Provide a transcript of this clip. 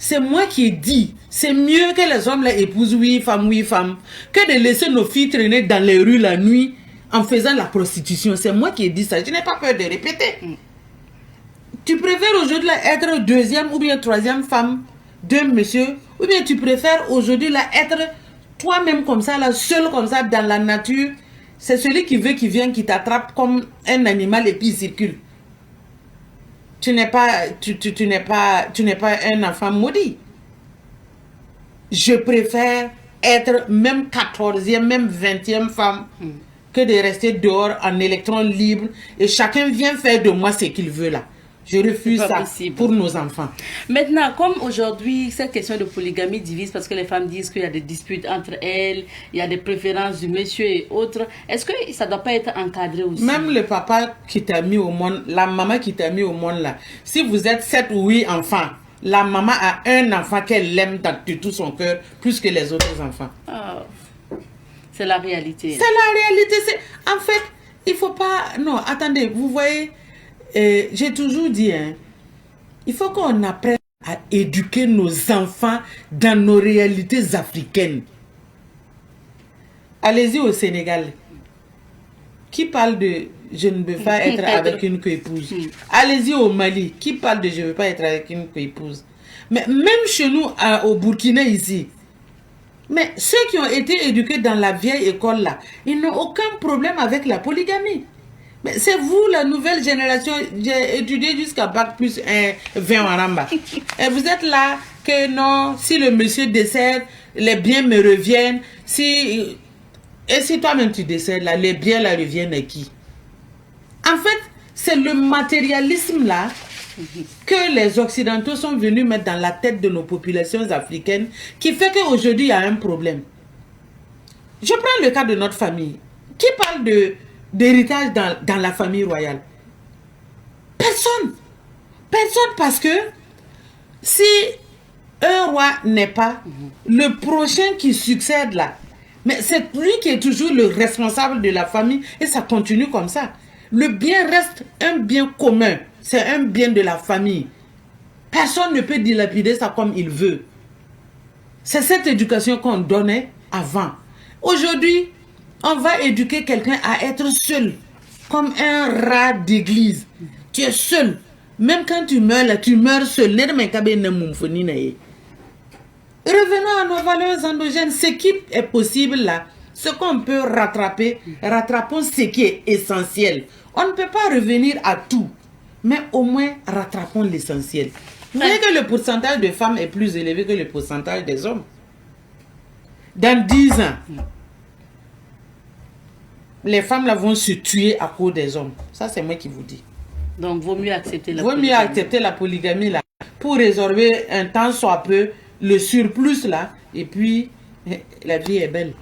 C'est moi qui ai dit, c'est mieux que les hommes les épousent 8 femmes, que de laisser nos filles traîner dans les rues la nuit en faisant la prostitution. C'est moi qui ai dit ça. Je n'ai pas peur de répéter. Tu préfères aujourd'hui être deuxième ou bien troisième femme d'un monsieur, ou bien tu préfères aujourd'hui être toi-même comme ça, là, seul comme ça dans la nature. C'est celui qui veut qui vient, qui t'attrape comme un animal et puis il circule. Tu n'es pas un enfant maudit. Je préfère être même 14e, même 20e femme que de rester dehors en électron libre et chacun vient faire de moi ce qu'il veut là. Je refuse ça pour nos enfants. Maintenant, comme aujourd'hui, cette question de polygamie divise parce que les femmes disent qu'il y a des disputes entre elles, il y a des préférences du monsieur et autres, est-ce que ça ne doit pas être encadré aussi? Même le papa qui t'a mis au monde, la maman qui t'a mis au monde là, si vous êtes 7 ou 8 enfants, la maman a un enfant qu'elle aime de tout son cœur plus que les autres enfants. Oh. C'est la réalité. C'est la réalité. En fait, il ne faut pas... Non, attendez, vous voyez... j'ai toujours dit, il faut qu'on apprenne à éduquer nos enfants dans nos réalités africaines. Allez-y au Sénégal. Qui parle de je ne veux pas être avec une coépouse? Allez-y au Mali. Qui parle de je ne veux pas être avec une coépouse? Mais même chez nous, au Burkina ici, mais ceux qui ont été éduqués dans la vieille école là, ils n'ont aucun problème avec la polygamie. Mais c'est vous, la nouvelle génération, j'ai étudié jusqu'à Bac plus 20 en Ramba. Et vous êtes là que non, si le monsieur décède, les biens me reviennent. Et si toi-même tu décèdes, là, les biens là reviennent à qui? En fait, c'est le matérialisme là que les Occidentaux sont venus mettre dans la tête de nos populations africaines qui fait qu'aujourd'hui il y a un problème. Je prends le cas de notre famille. Qui parle d'héritage dans la famille royale? Personne. Personne, parce que si un roi n'est pas, le prochain qui succède là, mais c'est lui qui est toujours le responsable de la famille et ça continue comme ça. Le bien reste un bien commun, c'est un bien de la famille. Personne ne peut dilapider ça comme il veut. C'est cette éducation qu'on donnait avant. Aujourd'hui, on va éduquer quelqu'un à être seul, comme un rat d'église. Tu es seul. Même quand tu meurs, là, tu meurs seul. Revenons à nos valeurs endogènes. Ce qui est possible là, ce qu'on peut rattraper, rattrapons ce qui est essentiel. On ne peut pas revenir à tout, mais au moins rattrapons l'essentiel. Vous voyez que le pourcentage de femmes est plus élevé que le pourcentage des hommes. Dans 10 ans, les femmes là vont se tuer à cause des hommes. Ça, c'est moi qui vous dis. Donc, vaut mieux accepter la polygamie. Vaut mieux accepter la polygamie là, pour résorber un temps soit peu le surplus là, et puis la vie est belle.